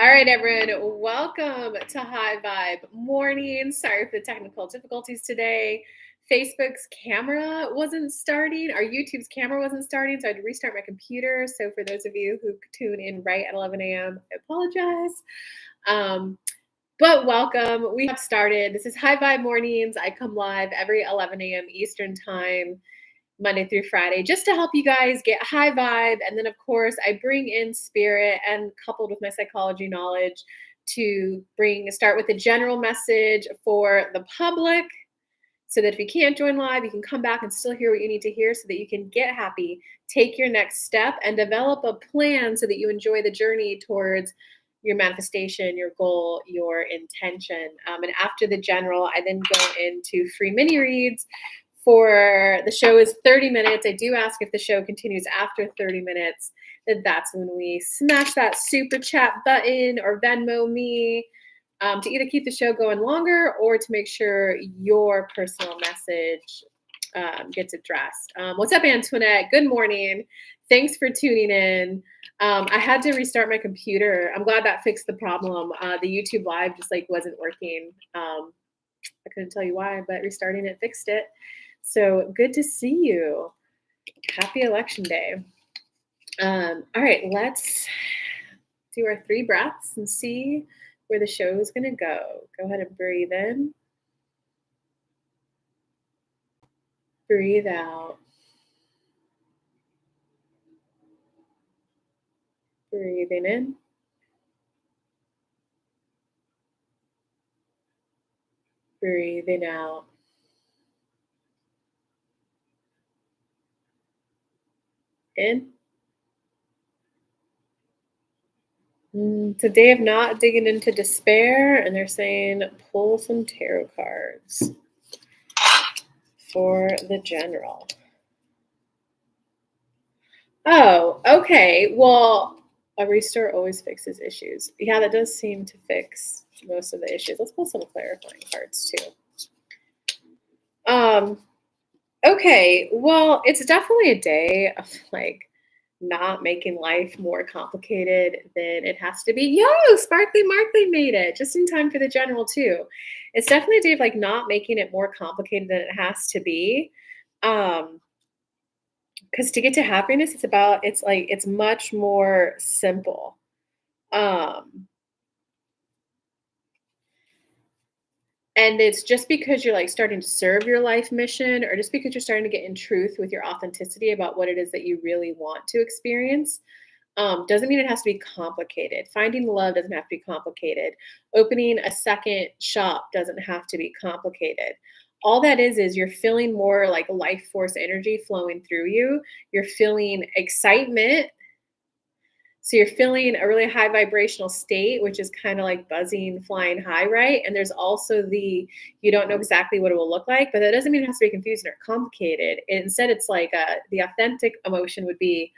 All right, everyone, welcome to High Vibe Morning. Sorry for the technical difficulties today. Facebook's camera wasn't starting, our YouTube's camera wasn't starting, so I had to restart my computer. So, for those of you who tune in right at 11 a.m., I apologize. But welcome. We have started. This is High Vibe Mornings. I come live every 11 a.m. Eastern Time. Monday through Friday, just to help you guys get high vibe. And then, of course, I bring in spirit and coupled with my psychology knowledge to start with a general message for the public so that if you can't join live, you can come back and still hear what you need to hear so that you can get happy, take your next step, and develop a plan so that you enjoy the journey towards your manifestation, your goal, your intention. And after the general, I then go into free mini reads. For the show is 30 minutes. I do ask if the show continues after 30 minutes, that's when we smash that super chat button or Venmo me to either keep the show going longer or to make sure your personal message gets addressed. What's up, Antoinette? Good morning. Thanks for tuning in. I had to restart my computer. I'm glad that fixed the problem. The YouTube Live just wasn't working. I couldn't tell you why, but restarting it fixed it. So good to see you. Happy election day. All right, let's do our 3 breaths and see where the show is going to go. Go ahead and breathe in. Breathe out. Breathing in. Breathing out. In. It's a day of not digging into despair, and they're saying pull some tarot cards for the general. Oh, okay. Well, a restore always fixes issues. Yeah, that does seem to fix most of the issues. Let's pull some clarifying cards too. Okay, well, it's definitely a day of not making life more complicated than it has to be. Yo, Sparkly Markley made it just in time for the general too. It's definitely a day of not making it more complicated than it has to be. Because to get to happiness, it's much more simple. And it's just because you're starting to serve your life mission, or just because you're starting to get in truth with your authenticity about what it is that you really want to experience, doesn't mean it has to be complicated. Finding love doesn't have to be complicated. Opening a second shop doesn't have to be complicated. All that is you're feeling more like life force energy flowing through you. You're feeling excitement. So you're feeling a really high vibrational state, which is kind of like buzzing, flying high, right? And there's also you don't know exactly what it will look like, but that doesn't mean it has to be confusing or complicated. Instead, it's the authentic emotion would be,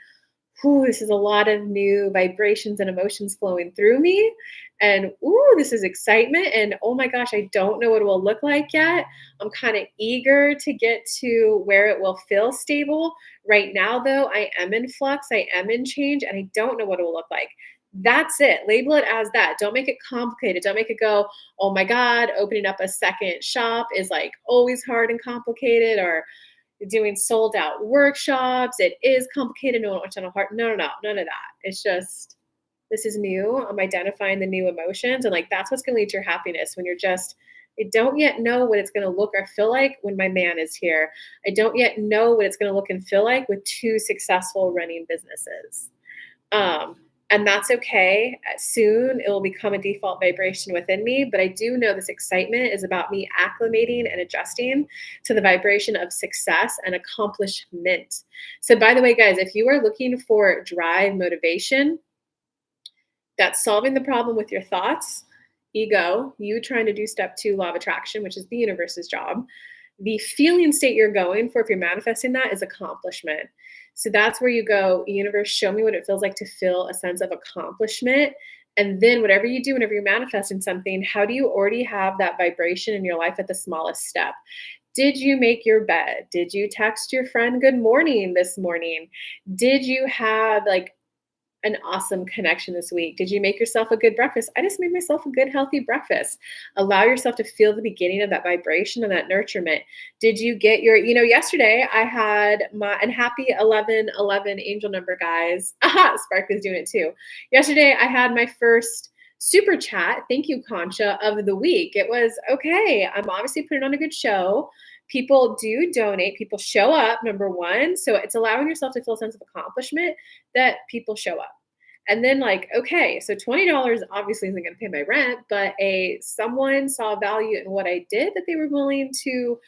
this is a lot of new vibrations and emotions flowing through me. And this is excitement. And oh my gosh, I don't know what it will look like yet. I'm kind of eager to get to where it will feel stable. Right now, though, I am in flux, I am in change, and I don't know what it will look like. That's it. Label it as that. Don't make it complicated. Don't make it go, oh my God, opening up a second shop is always hard and complicated, or doing sold out workshops. It is complicated. No one wants to heart. No, none of that. It's just, this is new. I'm identifying the new emotions. And that's what's going to lead to your happiness when I don't yet know what it's going to look or feel like when my man is here. I don't yet know what it's going to look and feel like with 2 successful running businesses. And that's okay. Soon it will become a default vibration within me. But I do know this excitement is about me acclimating and adjusting to the vibration of success and accomplishment. So, by the way, guys, if you are looking for drive, motivation, that's solving the problem with your thoughts, ego, you trying to do step 2, law of attraction, which is the universe's job. The feeling state you're going for, if you're manifesting that, is accomplishment. So that's where you go, universe, show me what it feels like to feel a sense of accomplishment. And then whatever you do, whenever you're manifesting something, how do you already have that vibration in your life at the smallest step? Did you make your bed? Did you text your friend good morning this morning? Did you have an awesome connection this week? Did you make yourself a good breakfast? I just made myself a good, healthy breakfast. Allow yourself to feel the beginning of that vibration and that nurturement. Did you get your, yesterday I had my, and happy 1111 angel number, guys. Aha, Spark is doing it too. Yesterday I had my first super chat. Thank you, Concha, of the week. It was okay. I'm obviously putting on a good show. People do donate, people show up, number one. So it's allowing yourself to feel a sense of accomplishment that people show up. And then like, okay, so $20 obviously isn't going to pay my rent, but someone saw value in what I did that they were willing to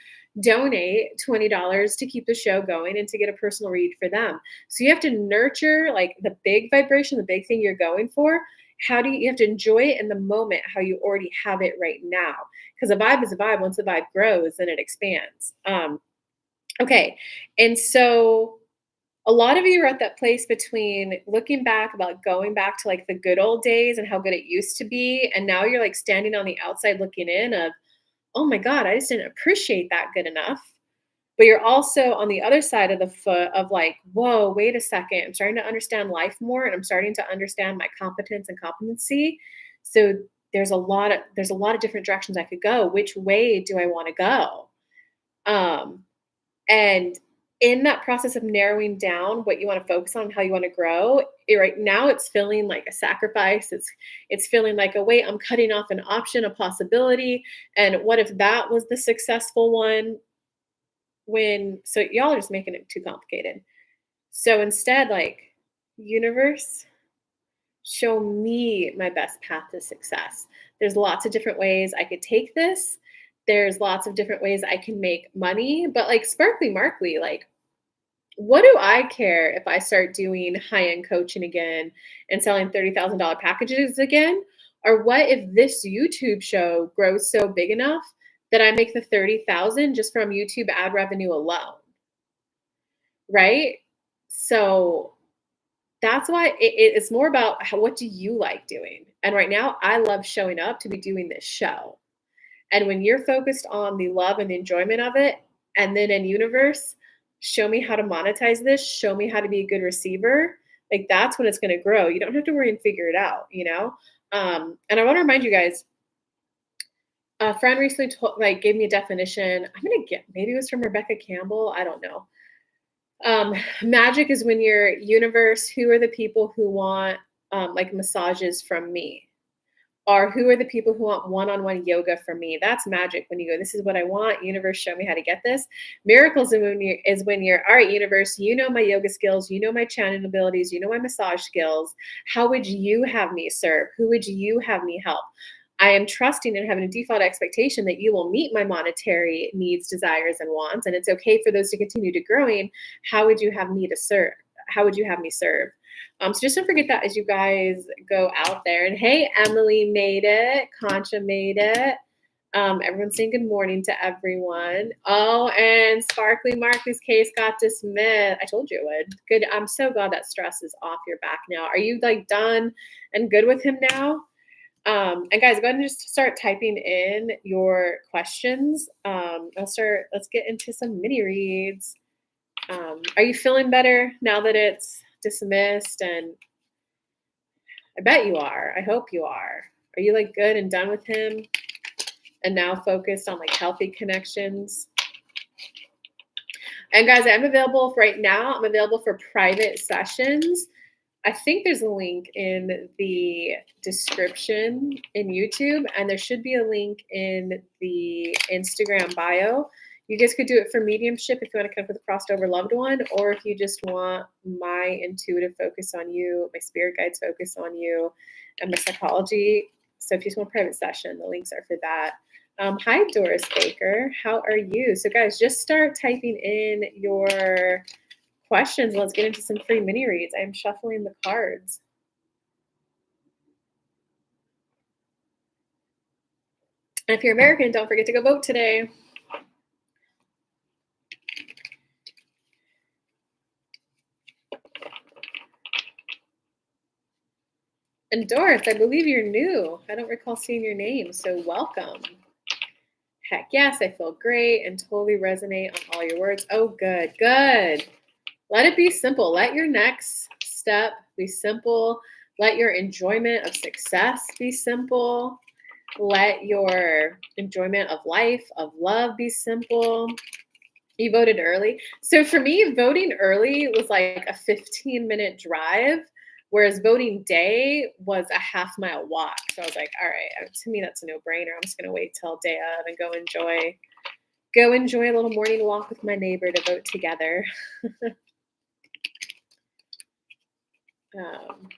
donate $20 to keep the show going and to get a personal read for them. So you have to nurture like the big vibration, the big thing you're going for. How do you have to enjoy it in the moment, how you already have it right now? Because a vibe is a vibe. Once the vibe grows, then it expands. Okay. And so a lot of you are at that place between looking back about going back to like the good old days and how good it used to be. And now you're like standing on the outside looking in of, oh my God, I just didn't appreciate that good enough. But you're also on the other side of the foot of like, whoa, wait a second. I'm starting to understand life more and I'm starting to understand my competence and competency. So there's a lot of different directions I could go. Which way do I want to go? And in that process of narrowing down what you want to focus on, how you want to grow, right now it's feeling like a sacrifice. It's feeling like, oh wait, I'm cutting off an option, a possibility. And what if that was the successful one? So y'all are just making it too complicated. So instead, like, universe, show me my best path to success. There's lots of different ways I could take this. There's lots of different ways I can make money, but like sparkly markly, like, what do I care if I start doing high-end coaching again and selling $30,000 packages again? Or what if this YouTube show grows so big enough that I make the 30,000 just from YouTube ad revenue alone? Right? So that's why it's more about what do you like doing? And right now, I love showing up to be doing this show. And when you're focused on the love and the enjoyment of it, and then in universe, show me how to monetize this, show me how to be a good receiver, like that's when it's going to grow. You don't have to worry and figure it out, And I want to remind you guys, a friend recently gave me a definition. I'm going to get, maybe it was from Rebecca Campbell. I don't know. Magic is when your universe, who are the people who want like massages from me? Or who are the people who want one-on-one yoga from me? That's magic. When you go, this is what I want. Universe, show me how to get this. Miracles is when you're, all right, universe, you know my yoga skills. You know my channeling abilities. You know my massage skills. How would you have me serve? Who would you have me help? I am trusting and having a default expectation that you will meet my monetary needs, desires, and wants. And it's okay for those to continue to growing. How would you have me to serve? How would you have me serve? So just don't forget that as you guys go out there. And hey, Emily made it. Concha made it. Everyone's saying good morning to everyone. Oh, and Sparkly Markley's case got dismissed. I told you it would. Good. I'm so glad that stress is off your back now. Are you like done and good with him now? And guys, go ahead and just start typing in your questions. Let's get into some mini reads. Are you feeling better now that it's dismissed? And I bet you are. I hope you are. Are you like good and done with him and now focused on like healthy connections? And guys, I'm available right now. I'm available for private sessions. I think there's a link in the description in YouTube, and there should be a link in the Instagram bio. You guys could do it for mediumship if you want to connect with a crossed over loved one, or if you just want my intuitive focus on you, my spirit guides focus on you, and my psychology. So if you just want a private session, the links are for that. Hi, Doris Baker. How are you? So guys, just start typing in your questions. Let's get into some free mini reads. I'm shuffling the cards. And if you're American, don't forget to go vote today. And Doris, I believe you're new. I don't recall seeing your name, so welcome. Heck yes, I feel great and totally resonate on all your words. Oh, good, good. Let it be simple. Let your next step be simple. Let your enjoyment of success be simple. Let your enjoyment of life, of love be simple. You voted early. So for me, voting early was like a 15-minute drive, whereas voting day was a half-mile walk. So I was like, all right, to me, that's a no-brainer. I'm just gonna wait till day of and go enjoy a little morning walk with my neighbor to vote together. Um,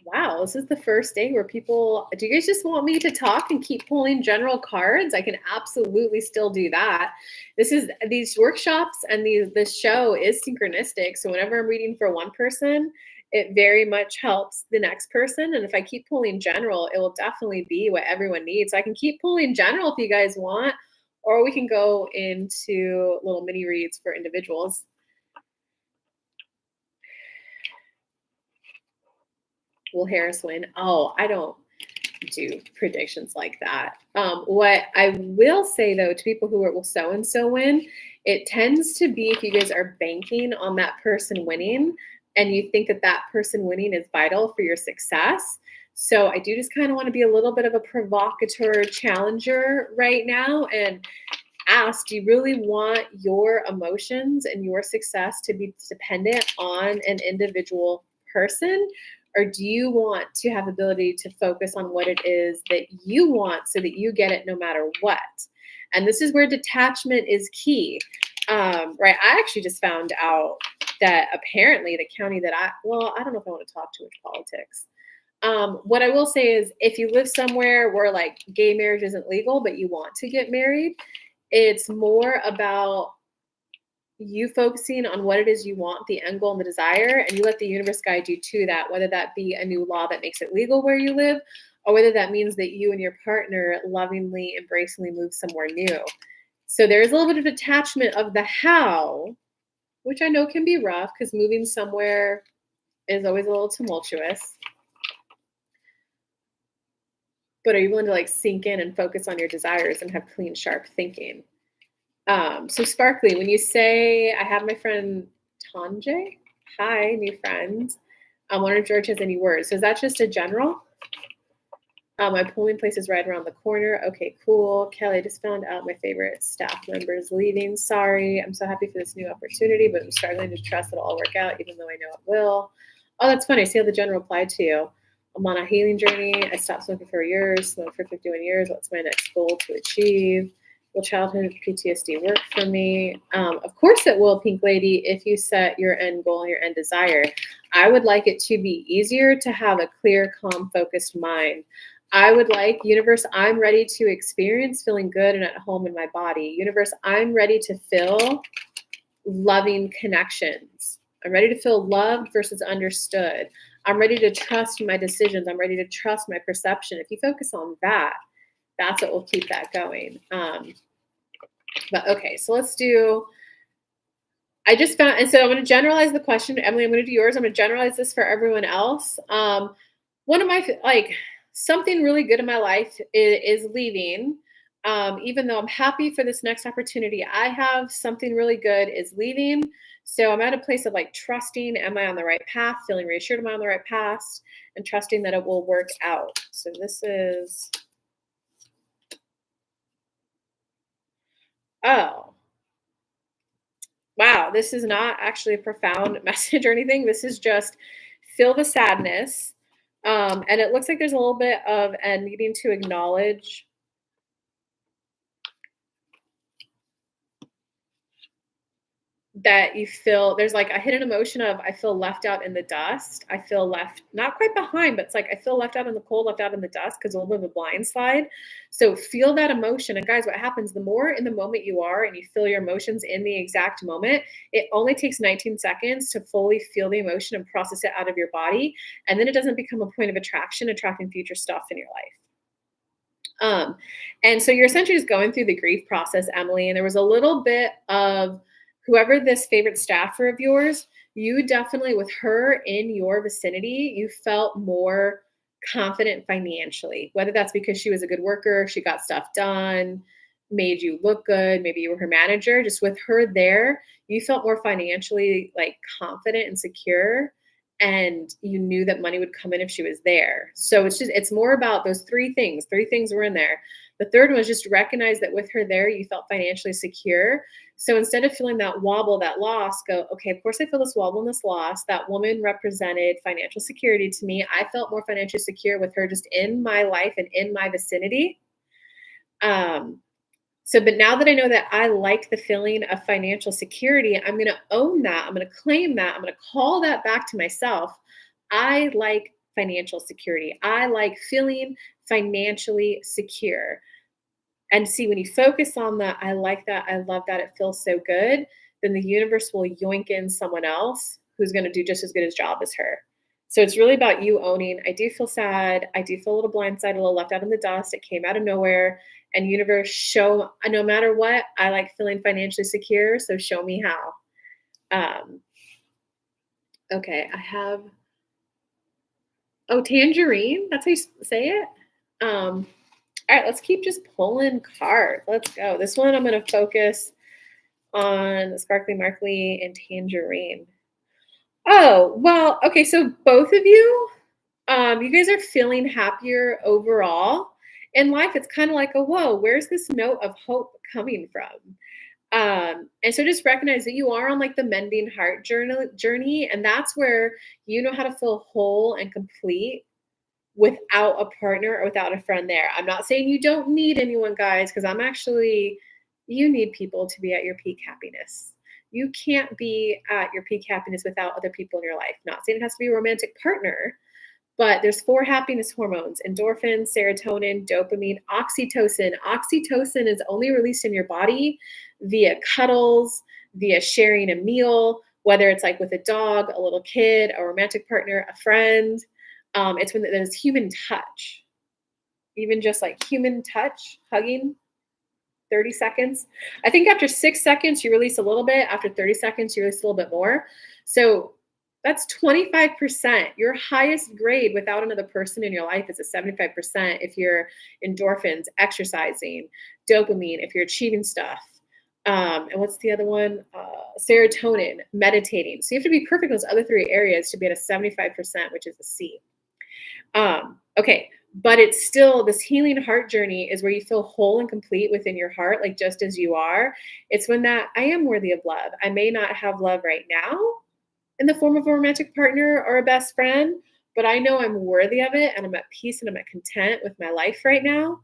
wow, this is the first day where people do you guys just want me to talk and keep pulling general cards? I can absolutely still do that. This is these workshops and this show is synchronistic. So whenever I'm reading for one person, it very much helps the next person. And if I keep pulling general, it will definitely be what everyone needs. So I can keep pulling general if you guys want, or we can go into little mini reads for individuals. Will Harris win? Oh, I don't do predictions like that. What I will say though to people who will so and so win, it tends to be if you guys are banking on that person winning and you think that that person winning is vital for your success. So I do just kind of want to be a little bit of a provocateur challenger right now and ask, do you really want your emotions and your success to be dependent on an individual person? Or do you want to have the ability to focus on what it is that you want so that you get it no matter what? And this is where detachment is key. Right. I actually just found out that apparently the county that I don't know if I want to talk too much politics. What I will say is if you live somewhere where like gay marriage isn't legal, but you want to get married, it's more about you focusing on what it is you want, the end goal and the desire, and you let the universe guide you to that, whether that be a new law that makes it legal where you live, or whether that means that you and your partner lovingly, embracingly move somewhere new. So there's a little bit of attachment of the how, which I know can be rough because moving somewhere is always a little tumultuous. But are you willing to like sink in and focus on your desires and have clean, sharp thinking? So Sparkly, when you say I have my friend Tanjay, hi, new friend. I wonder if George has any words. So is that just a general? My polling place is right around the corner. Okay, cool. Kelly, I just found out my favorite staff member is leaving. Sorry. I'm so happy for this new opportunity, but I'm struggling to trust it'll all work out, even though I know it will. Oh, that's funny. See how the general applied to you. I'm on a healing journey. I stopped smoking for years, smoked for 51 years. What's my next goal to achieve? Will childhood PTSD work for me? Of course it will, Pink Lady, if you set your end goal and your end desire. I would like it to be easier to have a clear, calm, focused mind. I would like, universe, I'm ready to experience feeling good and at home in my body. Universe, I'm ready to feel loving connections. I'm ready to feel loved versus understood. I'm ready to trust my decisions. I'm ready to trust my perception. If you focus on that, that's what will keep that going. But okay, so let's do, I just found, and so I'm going to generalize the question. Emily, I'm going to do yours. I'm going to generalize this for everyone else. One of my, like, something really good in my life is leaving. Even though I'm happy for this next opportunity I have, something really good is leaving. So I'm at a place of like trusting, am I on the right path? Feeling reassured, am I on the right path? And trusting that it will work out. So this is, oh, wow, this is not actually a profound message or anything. This is just feel the sadness. And it looks like there's a little bit of a needing to acknowledge that you feel there's like a hidden emotion of I feel left out in the dust. I feel left not quite behind, but it's like I feel left out in the cold, left out in the dust because a little bit of a blind slide. So feel that emotion. And guys, what happens the more in the moment you are and you feel your emotions in the exact moment, it only takes 19 seconds to fully feel the emotion and process it out of your body. And then it doesn't become a point of attraction, attracting future stuff in your life. And so you're essentially just going through the grief process, Emily. And there was a little bit of whoever this favorite staffer of yours, you definitely, with her in your vicinity, you felt more confident financially, whether that's because she was a good worker, she got stuff done, made you look good, maybe you were her manager, just with her there, you felt more financially, like, confident and secure, and you knew that money would come in if she was there. So it's more about those 3 things. 3 things were in there. The 3rd one was just recognize that with her there, you felt financially secure. So instead of feeling that wobble, that loss, go, "Okay, of course I feel this wobble and this loss. That woman represented financial security to me. I felt more financially secure with her just in my life and in my vicinity." Um, but now that I know that I like the feeling of financial security, I'm gonna own that. I'm gonna claim that. I'm gonna call that back to myself. I like financial security. I like feeling financially secure. And see, when you focus on that, I like that, I love that, it feels so good, then the universe will yoink in someone else who's gonna do just as good a job as her. So it's really about you owning, I do feel sad, I do feel a little blindsided, a little left out in the dust, it came out of nowhere, and universe, show no matter what, I like feeling financially secure, so show me how. Um, okay, I have tangerine, that's how you say it? Um, all right, let's keep just pulling cards. Let's go. This one I'm gonna focus on Sparkly Markley and Tangerine. Oh, well, okay, so both of you, you guys are feeling happier overall in life. It's kind of like a whoa, where's this note of hope coming from? And so just recognize that you are on like the mending heart journey, and that's where you know how to feel whole and complete without a partner or without a friend there. I'm not saying you don't need anyone, guys, because you need people to be at your peak happiness. You can't be at your peak happiness without other people in your life. Not saying it has to be a romantic partner, but there's 4 happiness hormones: endorphin, serotonin, dopamine, oxytocin. Oxytocin is only released in your body via cuddles, via sharing a meal, whether it's like with a dog, a little kid, a romantic partner, a friend. It's when there's human touch, even just like human touch, hugging, 30 seconds. I think after 6 seconds, you release a little bit. After 30 seconds, you release a little bit more. So that's 25%. Your highest grade without another person in your life is a 75% if you're endorphins, exercising, dopamine, if you're achieving stuff. And what's the other one? Serotonin, meditating. So you have to be perfect in those other 3 areas to be at a 75%, which is a C. Okay, but it's still this healing heart journey is where you feel whole and complete within your heart, like just as you are. It's when that I am worthy of love. I may not have love right now in the form of a romantic partner or a best friend, but I know I'm worthy of it and I'm at peace and I'm at content with my life right now.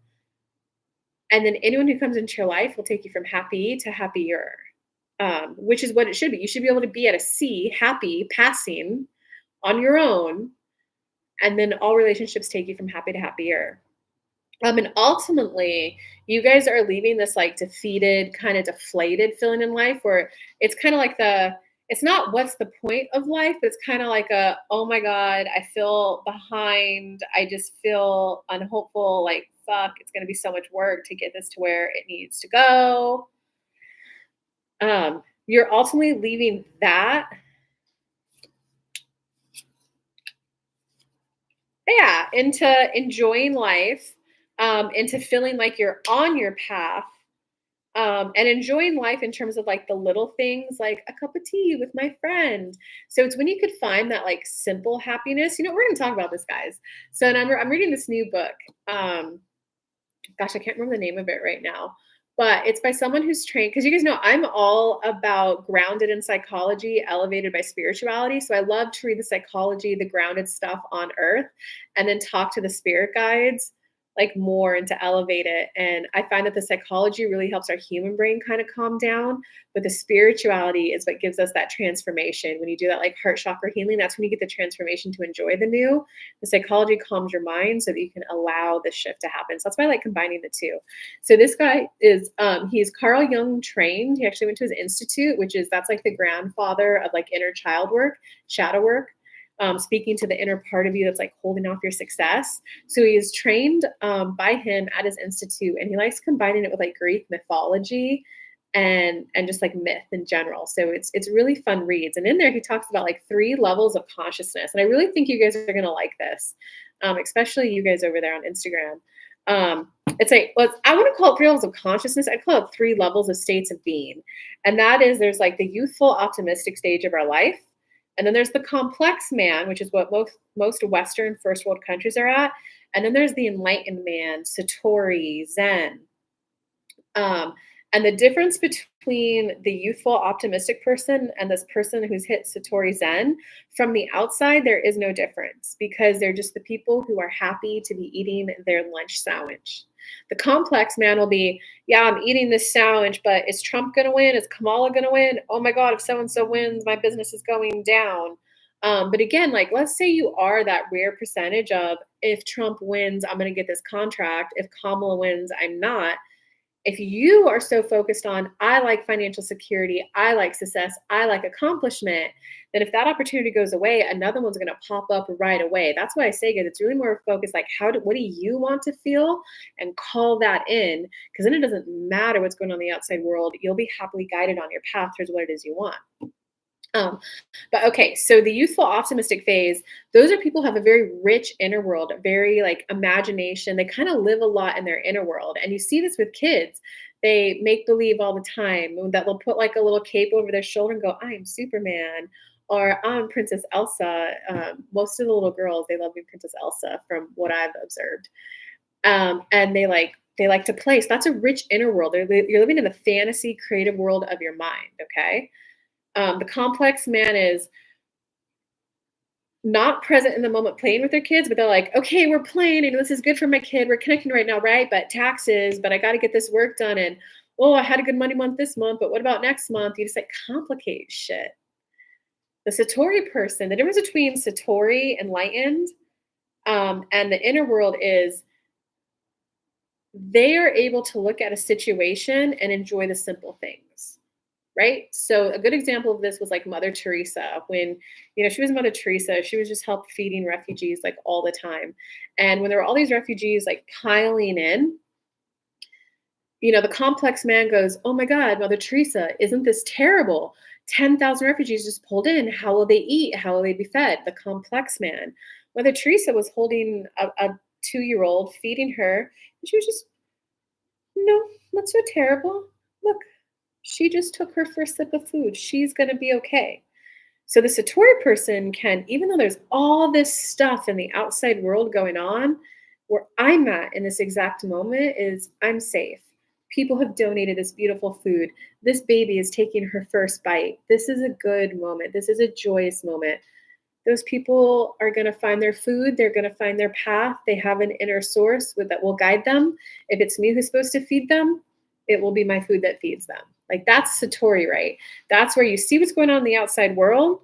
And then anyone who comes into your life will take you from happy to happier, which is what it should be. You should be able to be at a C, happy, passing on your own, and then all relationships take you from happy to happier. And ultimately, you guys are leaving this like defeated, kind of deflated feeling in life where it's kind of like it's not what's the point of life, but it's kind of like oh my God, I feel behind. I just feel unhopeful. Like, fuck, it's going to be so much work to get this to where it needs to go. You're ultimately leaving that. Yeah, into enjoying life, into feeling like you're on your path, and enjoying life in terms of like the little things, like a cup of tea with my friend. So it's when you could find that like simple happiness. You know, we're going to talk about this, guys. So, and I'm reading this new book. Gosh, I can't remember the name of it right now, but it's by someone who's trained. Because you guys know I'm all about grounded in psychology, elevated by spirituality. So I love to read the psychology, the grounded stuff on earth, and then talk to the spirit guides like more and to elevate it. And I find that the psychology really helps our human brain kind of calm down, but the spirituality is what gives us that transformation. When you do that like heart chakra healing, that's when you get the transformation to enjoy the new. The psychology calms your mind so that you can allow the shift to happen. So that's why I like combining the two. So this guy is he's Carl Jung trained. He actually went to his institute, that's like the grandfather of like inner child work, shadow work. Speaking to the inner part of you that's like holding off your success. So he is trained by him at his institute, and he likes combining it with like Greek mythology and just like myth in general. So it's really fun reads. And in there he talks about like 3 levels of consciousness. And I really think you guys are gonna like this, especially you guys over there on Instagram. It's like, well, I want to call it three levels of consciousness. I call it three levels of states of being. And that is there's like the youthful, optimistic stage of our life. And then there's the complex man, which is what most Western first world countries are at. And then there's the enlightened man, Satori, Zen. Um, and the difference between the youthful, optimistic person and this person who's hit Satori Zen, from the outside, there is no difference because they're just the people who are happy to be eating their lunch sandwich. The complex man will be, yeah, I'm eating this sandwich, but is Trump going to win? Is Kamala going to win? Oh my God, if so and so wins, my business is going down. But again, like, let's say you are that rare percentage of if Trump wins, I'm going to get this contract. If Kamala wins, I'm not. If you are so focused on, I like financial security, I like success, I like accomplishment, then if that opportunity goes away, another one's going to pop up right away. That's why I say, guys, it's really more focused like, what do you want to feel, and call that in, because then it doesn't matter what's going on in the outside world. You'll be happily guided on your path towards what it is you want. But okay, so the youthful optimistic phase, those are people who have a very rich inner world, a very like imagination. They kind of live a lot in their inner world. And you see this with kids. They make believe all the time that they'll put like a little cape over their shoulder and go, I'm Superman, or I'm Princess Elsa. Most of the little girls, they love being Princess Elsa from what I've observed. And they like to play. So that's a rich inner world. You're living in the fantasy creative world of your mind. Okay. The complex man is not present in the moment playing with their kids, but they're like, okay, we're playing and this is good for my kid. We're connecting right now, right? But taxes, but I got to get this work done. And oh, I had a good money month this month, but what about next month? You just like complicate shit. The Satori person, the difference between Satori, enlightened, and the inner world is they are able to look at a situation and enjoy the simple things. Right? So a good example of this was like Mother Teresa. When, she was Mother Teresa, she was just help feeding refugees like all the time. And when there were all these refugees like piling in, the complex man goes, oh my God, Mother Teresa, isn't this terrible? 10,000 refugees just pulled in. How will they eat? How will they be fed? The complex man. Mother Teresa was holding a 2-year-old, feeding her, and she was just, no, not so terrible. Look, she just took her first sip of food. She's going to be okay. So the Satori person can, even though there's all this stuff in the outside world going on, where I'm at in this exact moment is I'm safe. People have donated this beautiful food. This baby is taking her first bite. This is a good moment. This is a joyous moment. Those people are going to find their food. They're going to find their path. They have an inner source that will guide them. If it's me who's supposed to feed them, it will be my food that feeds them. Like that's Satori, right? That's where you see what's going on in the outside world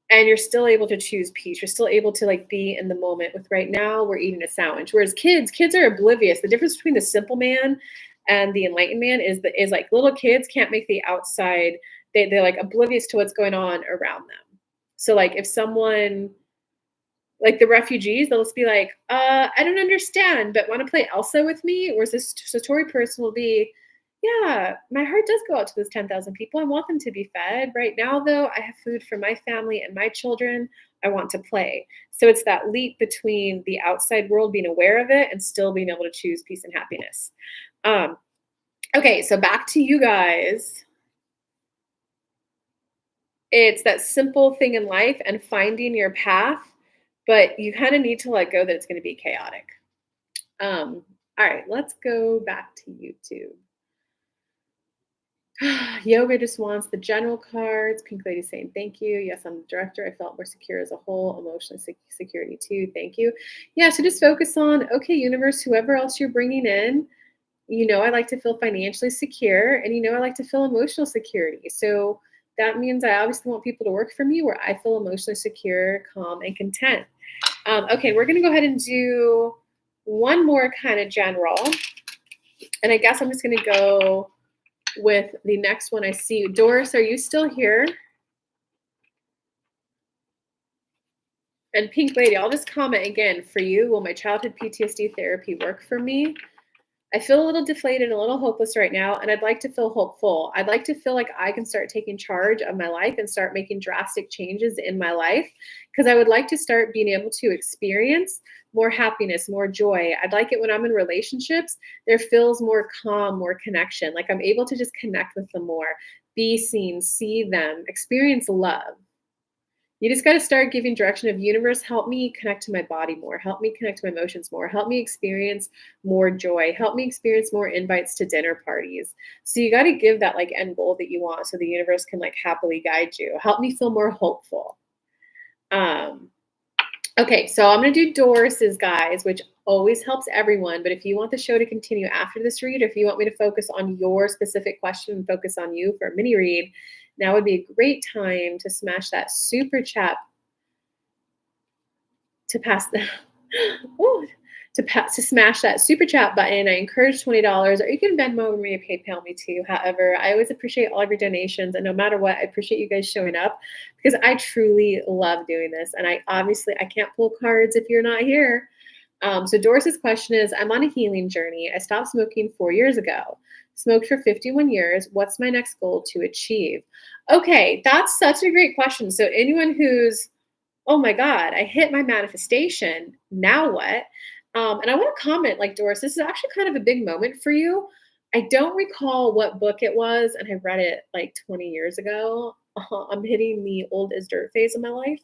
and you're still able to choose peace. You're still able to like be in the moment with right now we're eating a sandwich. Whereas kids are oblivious. The difference between the simple man and the enlightened man is like little kids can't make the outside, they're like oblivious to what's going on around them. So like if someone like the refugees, they'll just be like, I don't understand, but want to play Elsa with me? Whereas this Satori person will be, yeah, my heart does go out to those 10,000 people. I want them to be fed. Right now, though, I have food for my family and my children. I want to play. So it's that leap between the outside world being aware of it and still being able to choose peace and happiness. Okay, so back to you guys. It's that simple thing in life and finding your path, but you kind of need to let go that it's going to be chaotic. All right, let's go back to YouTube. Yoga just wants the general cards. Pink Lady saying thank you. Yes, I'm the director. I felt more secure as a whole. Emotionally security too. Thank you. Yeah, so just focus on, okay, universe, whoever else you're bringing in, I like to feel financially secure and, I like to feel emotional security. So that means I obviously want people to work for me where I feel emotionally secure, calm, and content. Okay, we're going to go ahead and do one more kind of general. And I guess I'm just going to go with the next one I see. Doris, are you still here? And Pink Lady, I'll just comment again for you. Will my childhood PTSD therapy work for me? I feel a little deflated, a little hopeless right now, and I'd like to feel hopeful. I'd like to feel like I can start taking charge of my life and start making drastic changes in my life because I would like to start being able to experience more happiness, more joy. I'd like it when I'm in relationships, there feels more calm, more connection. Like I'm able to just connect with them more, be seen, see them, experience love. You just got to start giving direction of universe, help me connect to my body more, help me connect to my emotions more, help me experience more joy, help me experience more invites to dinner parties. So you got to give that like end goal that you want so the universe can like happily guide you. Help me feel more hopeful. Um okay, so I'm going to do Doris's guys, which always helps everyone, but if you want the show to continue after this read or if you want me to focus on your specific question and focus on you for a mini read, now would be a great time to smash that super chat to pass the ooh, to smash that super chat button. I encourage $20, or you can Venmo me or PayPal me too. However, I always appreciate all of your donations, and no matter what, I appreciate you guys showing up because I truly love doing this. And I can't pull cards if you're not here. So Doris's question is: I'm on a healing journey. I stopped smoking 4 years ago. Smoked for 51 years. What's my next goal to achieve? Okay, that's such a great question. So anyone who's oh my God, I hit my manifestation. Now what? And I want to comment, like, Doris, this is actually kind of a big moment for you. I don't recall what book it was, and I read it like 20 years ago. I'm hitting the old as dirt phase of my life.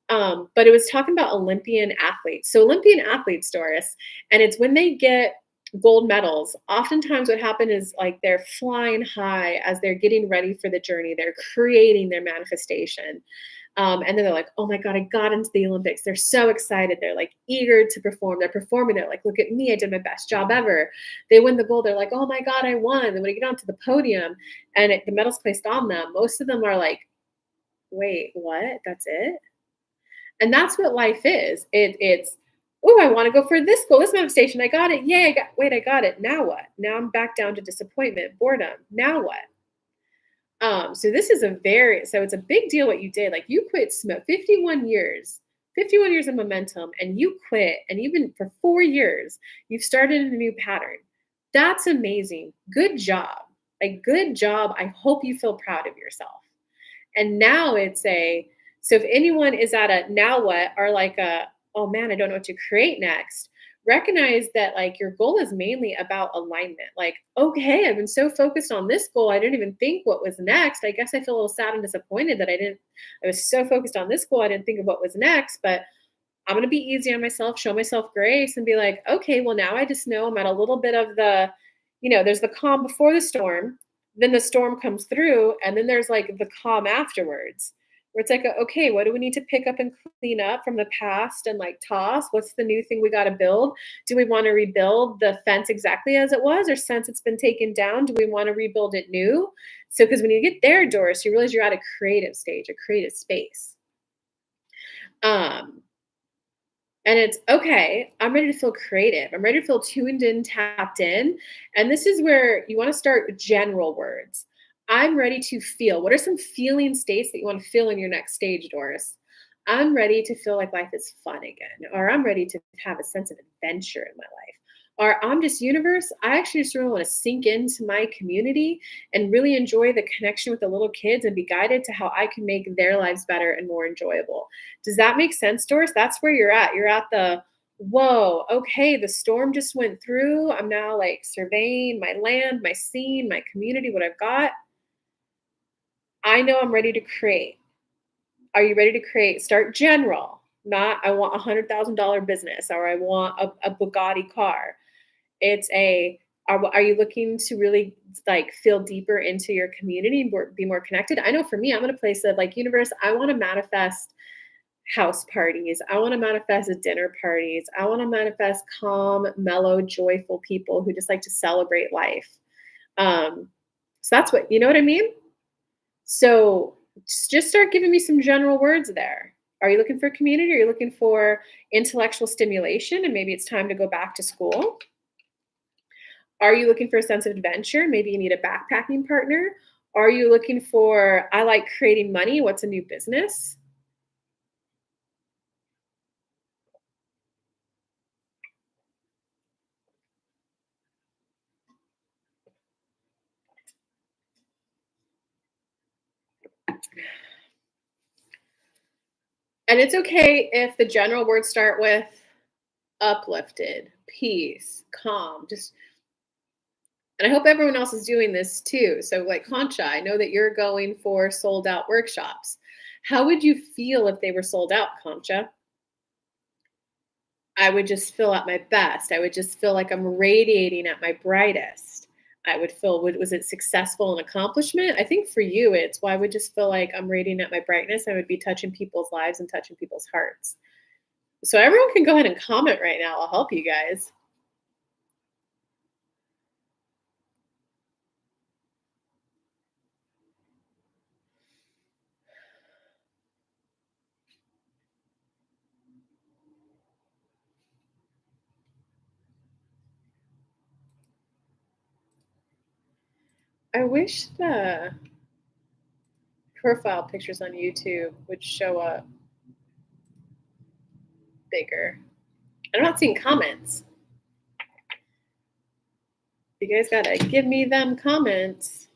But it was talking about Olympian athletes. So, Olympian athletes, Doris, and it's when they get gold medals. Oftentimes, what happens is like they're flying high as they're getting ready for the journey, they're creating their manifestation. And then they're like, oh my God, I got into the Olympics. They're so excited. They're like eager to perform. They're performing. They're like, look at me. I did my best job ever. They win the gold. They're like, oh my God, I won. And when they get onto the podium and the medal's placed on them, most of them are like, wait, what? That's it? And that's what life is. It's, oh, I want to go for this goal, this manifestation. I got it. Yay. I got it. Now what? Now I'm back down to disappointment, boredom. Now what? So this is so it's a big deal what you did. Like you quit smoke 51 years of momentum, and you quit, and even for 4 years, you've started a new pattern. That's amazing. Good job. Like good job. I hope you feel proud of yourself. And now so if anyone is at a now what or like oh man, I don't know what to create next, recognize that like your goal is mainly about alignment. Like, okay, I've been so focused on this goal, I didn't even think what was next. I guess I feel a little sad and disappointed that I was so focused on this goal, I didn't think of what was next, but I'm going to be easy on myself, show myself grace and be like, okay, well, now I just know I'm at a little bit of there's the calm before the storm, then the storm comes through, and then there's like the calm afterwards, where it's like, okay, what do we need to pick up and clean up from the past and like toss? What's the new thing we got to build? Do we want to rebuild the fence exactly as it was, or since it's been taken down, do we want to rebuild it new? So, because when you get there, Doris, you realize you're at a creative stage, a creative space. Um, and it's okay, I'm ready to feel creative. I'm ready to feel tuned in, tapped in. And this is where you want to start with general words. I'm ready to feel. What are some feeling states that you want to feel in your next stage, Doris? I'm ready to feel like life is fun again, or I'm ready to have a sense of adventure in my life. Or I'm just universe. I actually just really want to sink into my community and really enjoy the connection with the little kids and be guided to how I can make their lives better and more enjoyable. Does that make sense, Doris? That's where you're at. You're at the whoa, okay, the storm just went through. I'm now like surveying my land, my scene, my community, what I've got. I know I'm ready to create. Are you ready to create? Start general, not I want $100,000 business or I want a Bugatti car. It's are you looking to really like feel deeper into your community and be more connected? I know for me, I'm in a place that like universe, I want to manifest house parties. I want to manifest dinner parties. I want to manifest calm, mellow, joyful people who just like to celebrate life. So that's what, you know what I mean? So just start giving me some general words there. Are you looking for community? Are you looking for intellectual stimulation? And maybe it's time to go back to school. Are you looking for a sense of adventure? Maybe you need a backpacking partner. Are you looking for, I like creating money? What's a new business? And it's okay if the general words start with uplifted, peace, calm, just and I hope everyone else is doing this too. So, like Concha, I know that you're going for sold out workshops. How would you feel if they were sold out, Concha? I would just feel at my best. I would just feel like I'm radiating at my brightest. I would feel, was it successful and accomplishment? I think for you, it's why I would just feel like I'm radiating at my brightness. I would be touching people's lives and touching people's hearts. So everyone can go ahead and comment right now. I'll help you guys. I wish the profile pictures on YouTube would show up bigger. I'm not seeing comments. You guys gotta give me them comments.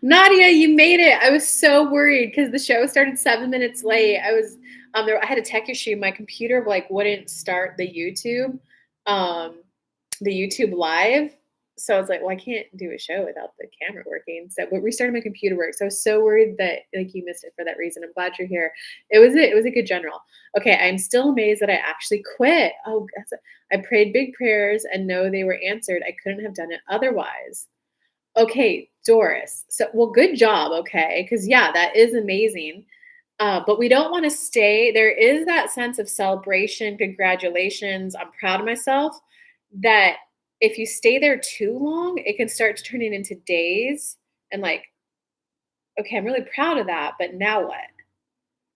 Nadia, you made it. I was so worried because the show started 7 minutes late. I was there. I had a tech issue. My computer like wouldn't start um, the YouTube live. So I was like, well, I can't do a show without the camera working. So but restarted my computer work. So I was so worried that like you missed it for that reason. I'm glad you're here. It was a good general. Okay, I'm still amazed that I actually quit. Oh, I prayed big prayers and know they were answered. I couldn't have done it otherwise. Okay, Doris. So, well, good job. Okay, because yeah, that is amazing. But we don't want to stay. There is that sense of celebration, congratulations. I'm proud of myself. That if you stay there too long, it can start turning into days and like, okay, I'm really proud of that, but now what?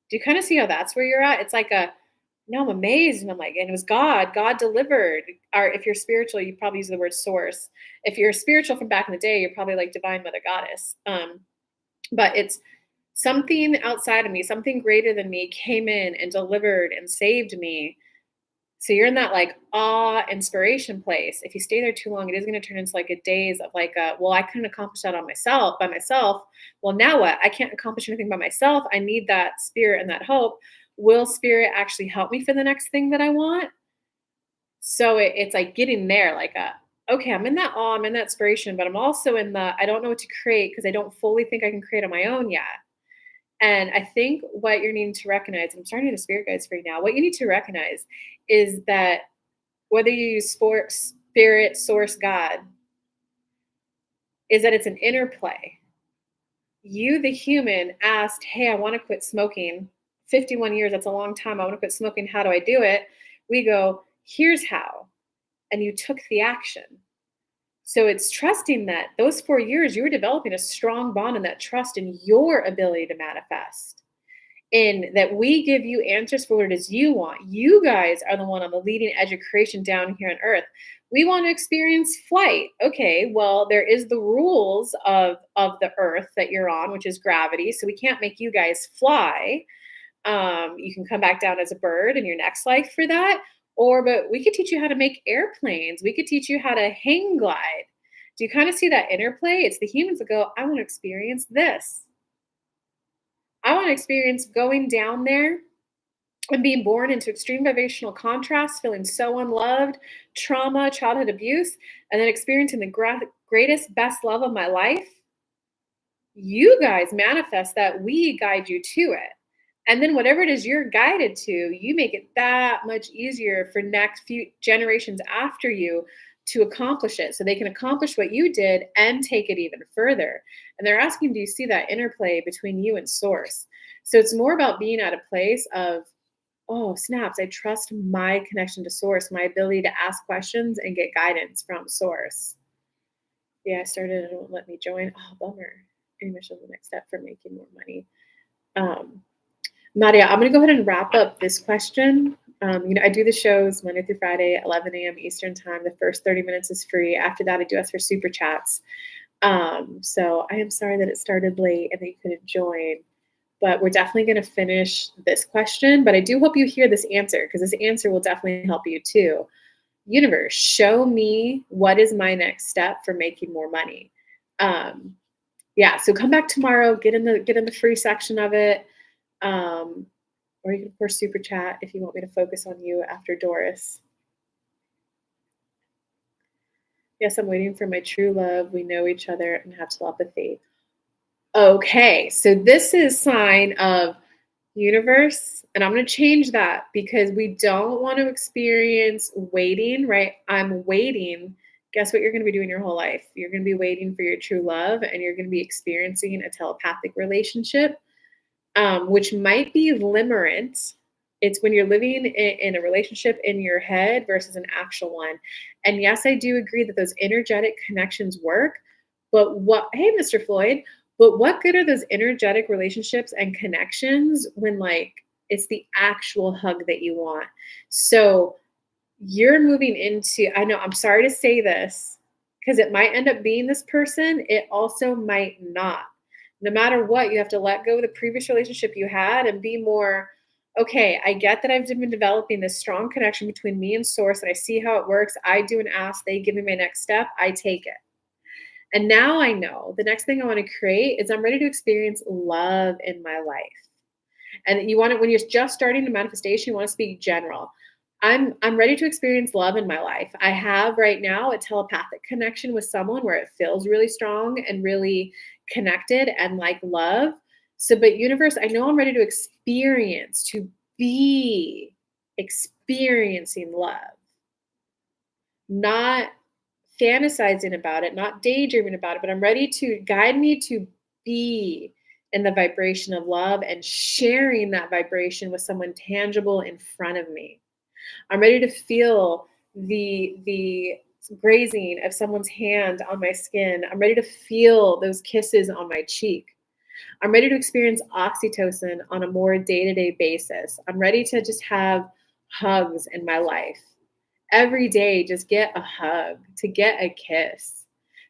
Do you kind of see how that's where you're at? It's like a no, I'm amazed. And I'm like, and it was God. God delivered. Or if you're spiritual, you probably use the word source. If you're spiritual from back in the day, you're probably like divine mother goddess. But it's something outside of me, something greater than me came in and delivered and saved me. So you're in that like awe inspiration place. If you stay there too long, it is going to turn into like a daze of like a, well, I couldn't accomplish that on myself by myself. Well, now what? I can't accomplish anything by myself. I need that spirit and that hope. Will spirit actually help me for the next thing that I want? So it's like getting there, like a okay, I'm in that awe, I'm in that inspiration, but I'm also in the I don't know what to create because I don't fully think I can create on my own yet. And I think what you're needing to recognize, I'm starting to spirit guides for you now. What you need to recognize is that whether you use spirit, source, God, is that it's an interplay. You, the human, asked, hey, I want to quit smoking. 51 years, that's a long time. I want to quit smoking. How do I do it? We go, here's how. And you took the action. So it's trusting that those 4 years, you were developing a strong bond and that trust in your ability to manifest. In that we give you answers for what it is you want. You guys are the one on the leading edge of creation down here on earth. We want to experience flight. Okay, well, there is the rules of the earth that you're on, which is gravity. So we can't make you guys fly. You can come back down as a bird in your next life for that. Or, but we could teach you how to make airplanes. We could teach you how to hang glide. Do you kind of see that interplay? It's the humans that go, I want to experience this. I want to experience going down there and being born into extreme vibrational contrast, feeling so unloved, trauma, childhood abuse, and then experiencing the greatest, best love of my life. You guys manifest that, we guide you to it. And then whatever it is you're guided to, you make it that much easier for next few generations after you to accomplish it so they can accomplish what you did and take it even further. And they're asking, do you see that interplay between you and source? So it's more about being at a place of, oh, snaps, I trust my connection to source, my ability to ask questions and get guidance from source. Yeah, I started and it won't let me join. Oh, bummer. Maybe the next step for making more money. Nadia, I'm going to go ahead and wrap up this question I do the shows Monday through Friday at 11 a.m. Eastern time. The first 30 minutes is free. After that, I do ask for super chats. So I am sorry that it started late and that you couldn't join, but we're definitely going to finish this question. But I do hope you hear this answer because this answer will definitely help you too. Universe, show me what is my next step for making more money. Um, yeah, so come back tomorrow, get in the free section of it. Um, or you can, of course, super chat if you want me to focus on you after Doris. Yes, I'm waiting for my true love. We know each other and have telepathy. Okay, so this is sign of universe, and I'm going to change that because we don't want to experience waiting, right? I'm waiting. Guess what you're going to be doing your whole life? You're going to be waiting for your true love, and you're going to be experiencing a telepathic relationship, which might be limerent. It's when you're living in a relationship in your head versus an actual one. And yes, I do agree that those energetic connections work. But hey, Mr. Floyd, but what good are those energetic relationships and connections when, like, it's the actual hug that you want? So you're moving into, I know, I'm sorry to say this because it might end up being this person. It also might not. No matter what, you have to let go of the previous relationship you had and be more, okay, I get that I've been developing this strong connection between me and source and I see how it works. I do an ask, they give me my next step, I take it. And now I know the next thing I want to create is I'm ready to experience love in my life. And you want it when you're just starting the manifestation, you want to speak general. I'm ready to experience love in my life. I have right now a telepathic connection with someone where it feels really strong and really connected and like love. So, but universe, I know I'm ready to experience, to be experiencing love, not fantasizing about it, not daydreaming about it, but I'm ready to guide me to be in the vibration of love and sharing that vibration with someone tangible in front of me. I'm ready to feel the grazing of someone's hand on my skin. I'm ready to feel those kisses on my cheek. I'm ready to experience oxytocin on a more day-to-day basis. I'm ready to just have hugs in my life. Every day, just get a hug, to get a kiss,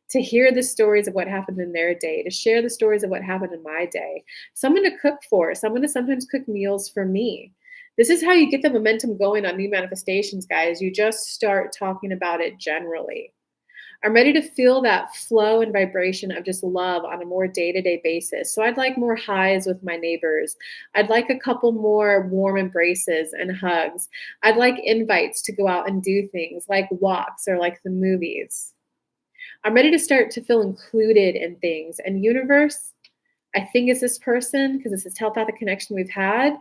to hear the stories of what happened in their day, to share the stories of what happened in my day, someone to cook for, someone to sometimes cook meals for me. This is how you get the momentum going on new manifestations, guys. You just start talking about it generally. I'm ready to feel that flow and vibration of just love on a more day-to-day basis. So I'd like more highs with my neighbors. I'd like a couple more warm embraces and hugs. I'd like invites to go out and do things like walks or like the movies. I'm ready to start to feel included in things. And universe, I think it's this person because it's this telepathic connection we've had.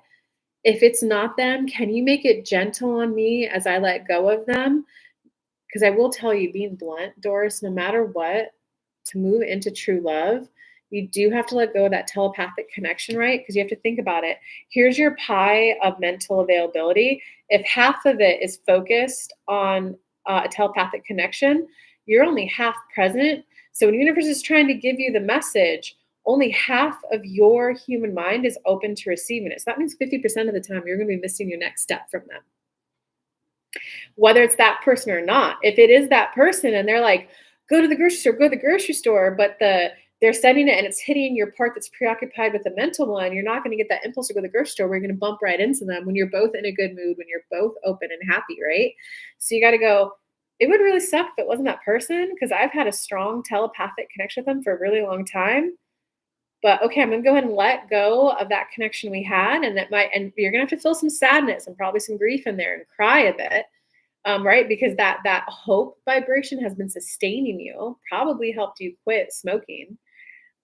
If it's not them, can you make it gentle on me as I let go of them? Because I will tell you, being blunt, Doris, no matter what, to move into true love, you do have to let go of that telepathic connection, right? Because you have to think about it. Here's your pie of mental availability. If half of it is focused on a telepathic connection, you're only half present. So when the universe is trying to give you the message, only half of your human mind is open to receiving it. So that means 50% of the time you're going to be missing your next step from them, whether it's that person or not. If it is that person and they're like, go to the grocery store, go to the grocery store, but they're setting it and it's hitting your part that's preoccupied with the mental one, you're not going to get that impulse to go to the grocery store. We're going to bump right into them when you're both in a good mood, when you're both open and happy, right? So you got to go, it would really suck if it wasn't that person because I've had a strong telepathic connection with them for a really long time. But okay, I'm gonna go ahead and let go of that connection we had, and and you're gonna have to feel some sadness and probably some grief in there and cry a bit, right? Because that hope vibration has been sustaining you, probably helped you quit smoking.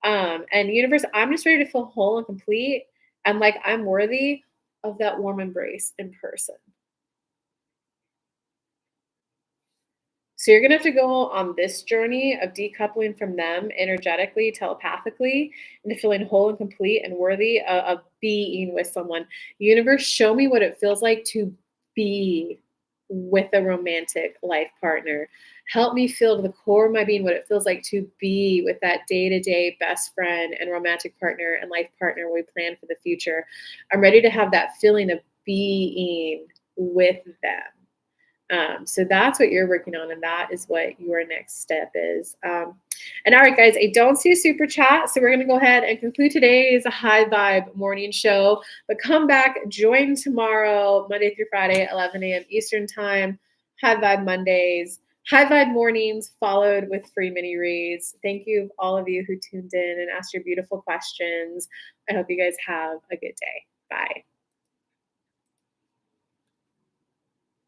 And universe, I'm just ready to feel whole and complete, and like I'm worthy of that warm embrace in person. So you're gonna have to go on this journey of decoupling from them energetically, telepathically, into feeling whole and complete and worthy of being with someone. Universe, show me what it feels like to be with a romantic life partner. Help me feel to the core of my being what it feels like to be with that day-to-day best friend and romantic partner and life partner we plan for the future. I'm ready to have that feeling of being with them. So that's what you're working on, and that is what your next step is. And all right, guys, I don't see a super chat, so we're going to go ahead and conclude today's High Vibe morning show. But come back, join tomorrow, Monday through Friday, 11 a.m. Eastern Time. High Vibe Mondays, High Vibe mornings, followed with free mini reads. Thank you, all of you who tuned in and asked your beautiful questions. I hope you guys have a good day. Bye.